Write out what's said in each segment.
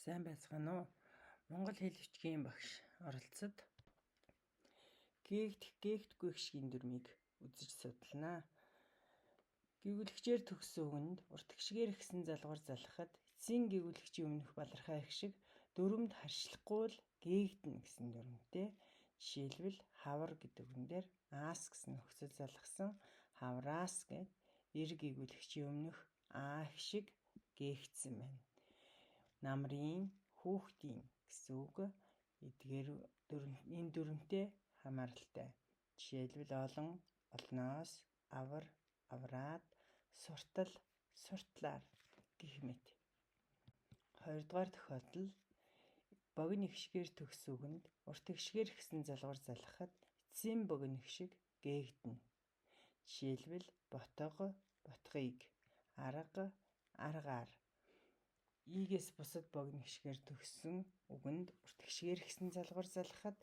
Сайн байцгаана уу? Монгол хэл бичгийн багш оролцоод гээгдэхгүй гişгийн дүрмийг үзэж судалнаа. Гэгүүлэгчээр төгссөн үгэнд урт гişгээр гисэн залгуур залгахад эцсийн гэгүүлэгчийн өмнөх балархай их шиг дүрмд харьшлахгүй л гээгдэнэ гэсэн дүрмтэй. Жишээлбэл хавар гэдэг үгэн дээр аас гэсэн нөхцөл залгасан хавраас гэд гэгүүлэгчийн өмнөх аа их шиг гээгдсэн байна. Намрын, хүүхдийн гэсэн үг эдгээр энэ дүрмтэй хамааралтай. Жишээлбэл олон, олноос, авар, авраад, суртал, суртлаар гэх мэт. Хоёрдугаар тохиолдол богино ихшгээр төгссөн үгэнд урт ихшгээр гисэн залгуур залгахад эцсийн богино их шиг гээгдэнэ. Жишээлбэл ботго, ботхыг, арга, аргаар. Ийгээс бусад богино гişгээр төгссөн үгэнд урт гişгээр гисэн залгуур залгахад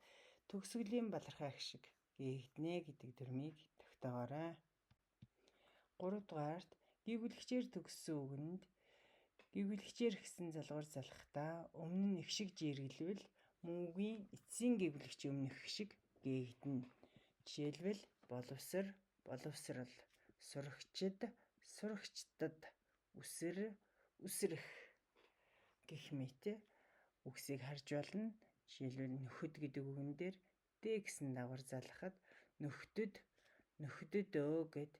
төгсгөлийн балархай их шиг гээгдэнэ гэдэг дүрмийг тогтоогоорой. 3-дугаарт гэгүүлэгчээр төгссөн үгэнд гэгүүлэгчээр гисэн залгуур залгахдаа өмнө нь их шиг жиргэлвэл мөн үгийн эцсийн гэгүүлэгчийн өмнөх их шиг гээгдэнэ. Жишээлбэл боловср, боловсрал, сурагчид, сурагчдад, үсэр, үсрэх гэх мэт үгсийг харж болно. Жишээлбэл нөхөд гэдэг үгэн дээр дэ гэсэн дагавар залгахад нөхдөд, нөхдөдөө гэд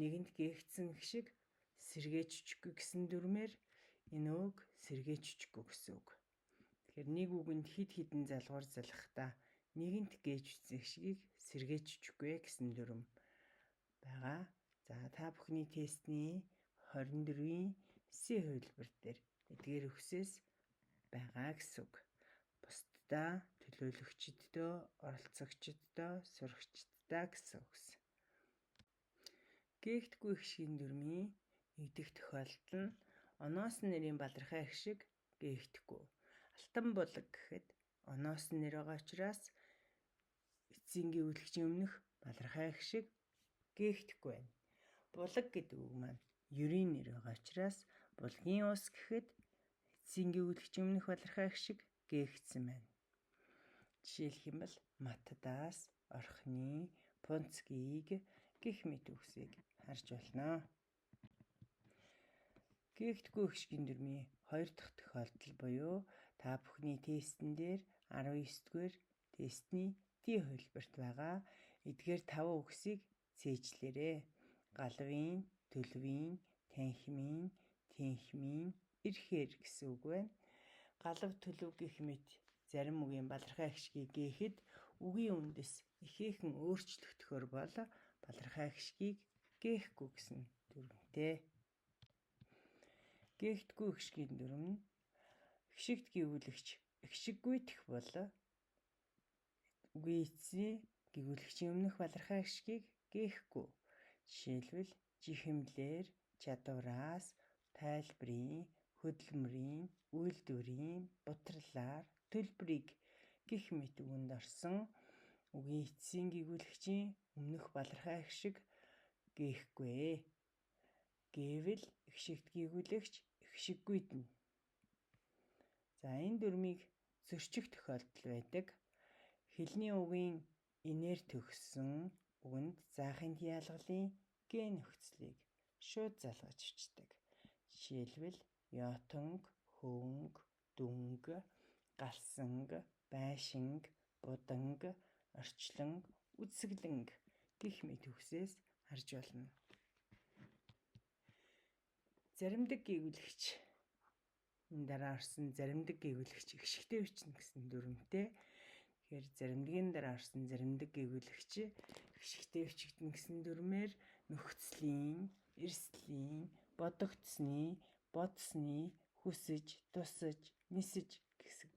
нэгэнд гээгдсэн их шиг сэргээжчихгүй гэсэн дүрмээр энэ үг сэргээжчихгүй гэсэн үг. Тэгэхээр нэг үгэнд хид хідэн залгуур залгахдаа нэгэнт гээжвсэн их шигийг сэргээжчихгүй гэсэн дүрм байгаа. За та бүхний тестний 24-ийн эссе хувилбар дээр эдгээр үгсээс байгаа гэсэн үг. Бусдаа төлөөлөгчдөө, оролцогчдоо, сурагчдаа гэсэн үгс. Гээгдэхгүй гişгийн дүрмийн нэгдэх тохиолдол нь оноос нэрийн балархай их шиг гээгдэхгүй. Алтан булаг гэхэд оноос нэр байгаа учраас эцсийн гэгүүлэгчийн өмнөх балархай их шиг гээгдэхгүй байна. Булаг гэдэг үг маань ерийн нэр байгаа учраас булгийн ус гэхэд эцсийн гэгүүлэгчийн өмнөх балархай их шиг гээгдсэн байна. Жишээлх юм бол матдаас, орхины, пунцгийг гэх мэт үгсийг харж болно. Гээгдэхгүй гişгийн дүрмийн 2 дахь тохиолдол буюу та бүхний тестэн дээр 19-р тестний ди хувилбарт байгаа. Эдгээр 5 үгсийг цээжлээрэй. Галвын, төлөвийн, танхимын, тэнхимийн, ирэхээр гэсэн үг байна. Галав, төлөв гэх мэт зарим үгийн балархай гişгийг гээхэд үгийн үндэс ихээхэн өөрчлөгдөхөр бол балархай гişгийг гээхгүй гэсэн дүрмтэй. Гээгдэхгүй гişгийн дүрм нь гişигт гэгүүлэгч гişиггүйдэх бол үгийн эцсийн гэгүүлэгчийн өмнөх балархай гişгийг гээхгүй. Жишээлбэл жихэмлэр, чадвараас, тайлбарын, хөдөлмөрийн, үйлдвэрийн, бутралаар, төлбөрийг гэх мэт үгэнд орсон үгийн эцсийн гэгүүлэгчийн өмнөх балархай их шиг гээхгүй. Гэвэл гişигт гэгүүлэгч гişиггүйднэ. За энэ дүрмийг зөрчих тохиолдол байдаг. Хэлний үгийн инээр төгссөн үгэнд заахын ялгалын гэ нөхцөлийг шууд залгаж өчтдөг. Жишээлбэл ёотонг, хөвөнг, дүнг, галсанг, байшинг, буданг, орчлонг, үзэсгэлэнг гэх мэт үгсээс харж болно. Заримдаг гэгүүлэгч энэ дараа орсон заримдаг гэгүүлэгч гიშгтэй бичнэ гэсэн дүрмтэй. Тэгэхээр заримдгийн дараа орсон заримдаг гэгүүлэгч гიშгтэй бичигдэнэ гэсэн дүрмээр нөхцөлийн, эрсдлийн, бодогдсны, бодсны, хүсэж, тусаж, нисэж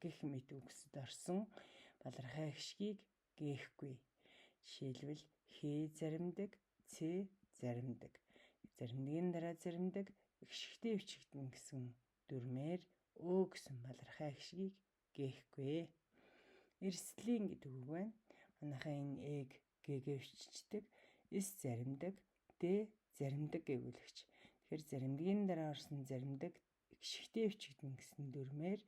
гэх мэт үгсэд орсон балархай гişгийг гээхгүй. Жишээлбэл хээ заримдаг, цээ заримдаг. Заримдгийн дараа заримдаг гიშгтэй бичигдэнэ гэсэн дүрмээр өө гэсэн балархай гişгийг гээхгүй. Эрсдлийн гэдэг үг байна. Манайхаа энэ ээг гээгээ биччихдэг. Эс заримдаг, дэ заримдаг гэгүүлэгч. Тэгэхээр заримдгийн дараа орсон заримдаг гიშгтэй бичигдэнэ гэсэн дүрмээр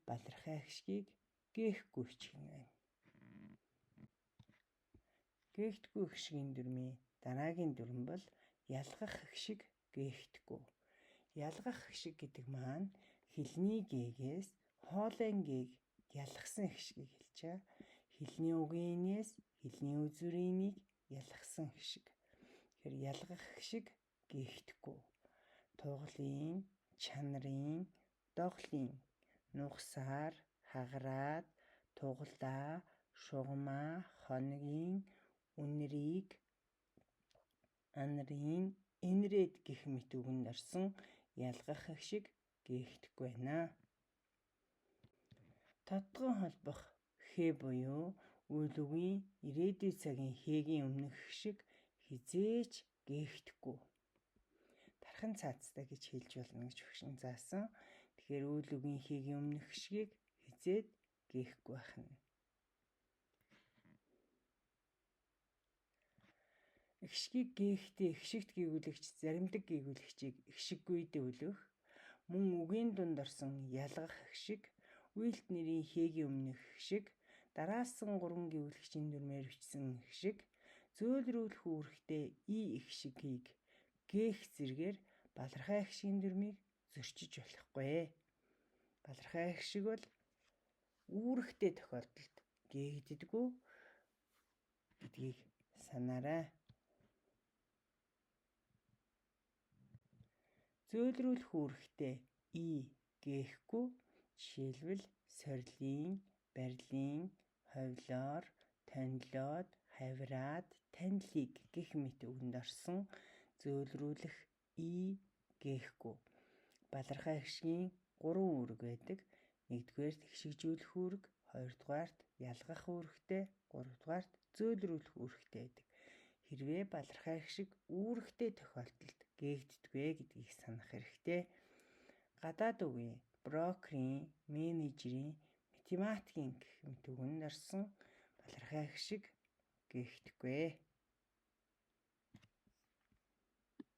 Балархай хишгийг гээхгүй хичгэн байна. Гээхдгүй хишгийн дүрмийн дараагийн дүрм бол ялгах хишиг гээхдгүй. Ялгах хишиг гэдэг маань хэлний гээгээс хоолойн гээг ялгсан хишгийг хэлж байгаа. Хэлний үгээнээс хэлний үзүүрийг ялгсан хишиг. Тэгэхээр ялгах хишиг гээхдгүй. Тугалын, чанарын, доголын, нугсаар, хагараад, тугалаа, шугамаа, хоногийн, үнэрийг, анарын, энрээд гэх мэт үгэнд орсон ялгах хишиг гээхдэггүй байна. Тодгон холбох хэ буюу үйл үгийн ирээдүйн цагийн хэгийн өмнөх хишиг хизээч гээхдэггүй. Тархан цаацтай гэж хэлж болно гэж багш заасан. Тэгэхээр үйл үгийн хэгийн өмнөх хишгийг хизээд гээхгүй байх нь. Хишгийг гээхдээ хишигт гүйгүүлэгч заримдаг гүйгүүлэгчийг хишиггүй дэвлэх, мөн үгийн дунд орсон ялгах хишиг, үйлт нэрийн хэгийн өмнөх хишиг, дараасан 3 гүйгүүлэгчийн дүрмээр бичсэн хишиг, зөөлрүүлэх үүрэгтэй хишгийг гээх зэргээр балархай хишгийн дүрмийг зөрчиж болохгүй. Балархай хишиг бол үүрэгтэй тохиолдолд гээгддэггүй гэдгийг санаарай. Зөөлрүүлэх үүрэгтэй гээхгүй, жишээлбэл сорилын, барилын, ховлоор, тонилоод, хавираад, танилыг гэх мэт үгэнд орсон зөөлрүүлэх гээхгүй. Балархай хишгийн 3 үүрэг байдаг. 1-р хишигжүүлэх үүрэг, 2-р ялгах үүрэгтэй, 3-р зөөлрүүлэх үүрэгтэй байдаг. Хэрвээ балархай хишиг үүрэгтэй тохиолдолд гээгддэггүй гэдгийг санах хэрэгтэй. Гадаад үгийн, брокерийн, менежерийн, математикийн гэх мэт үгэнд орсон балархай хишиг гээгддэггүй.